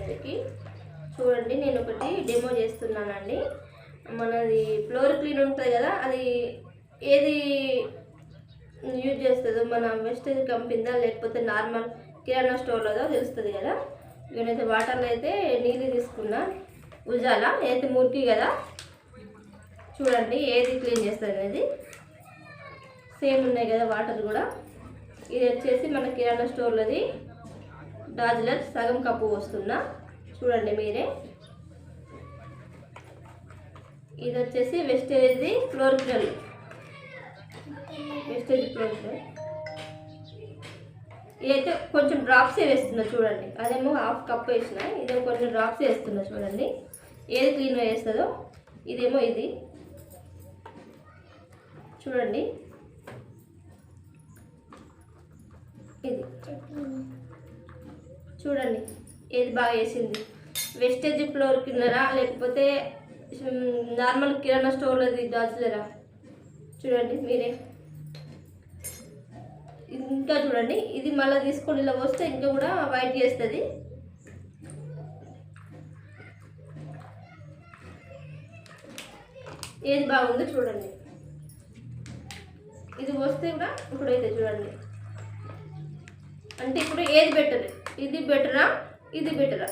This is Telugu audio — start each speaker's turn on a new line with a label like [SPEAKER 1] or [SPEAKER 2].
[SPEAKER 1] మీదకి. చూడండి నేను ఒకటి డెమో చేస్తున్నానండి. మనది ఫ్లోర్ క్లీన్ ఉంటుంది కదా, అది ఏది యూజ్ చేస్తుందో మన వెస్టేజ్ కంపెనీదా లేకపోతే నార్మల్ కిరాణా స్టోర్లోదో తెలుస్తుంది కదా. నేనైతే వాటర్లో అయితే నీళ్ళు తీసుకున్నా. ఉజాలా ఏదైతే మురికి కదా, చూడండి ఏది క్లీన్ చేస్తుంది అనేది సేమ్ ఉన్నాయి కదా వాటర్ కూడా. ఇది వచ్చేసి మన కిరాణా స్టోర్లోది డాజ్లర్ సగం కప్పు వస్తున్నా, చూడండి మీరే. ఇది వచ్చేసి వెస్టేజ్ది floor cleaner, wastage floor cleaner. ఇదైతే కొంచెం డ్రాప్సే వేస్తున్నా చూడండి. అదేమో హాఫ్ కప్ వేసిన, ఇదేమో కొంచెం డ్రాప్సే వేస్తున్నా చూడండి ఏది క్లీన్ చేస్తుందో. ఇదేమో ఇది చూడండి, ఇది చూడండి ఏది బాగా వేసింది. వెస్టేజ్ ఫ్లోర్ క్లీనరా లేకపోతే నార్మల్ కిరాణా స్టోర్లోది డాజ్లరా, చూడండి మీరే. ఇంకా చూడండి ఇది మళ్ళీ తీసుకొని ఇలా వస్తే ఇంకా కూడా వైట్ చేస్తుంది. ఏది బాగుందో చూడండి. ఇది వస్తే కూడా ఇప్పుడైతే చూడండి, అంటే ఇప్పుడు ఏది బెటర్, ఇది బెటరా ఇది బెటరా?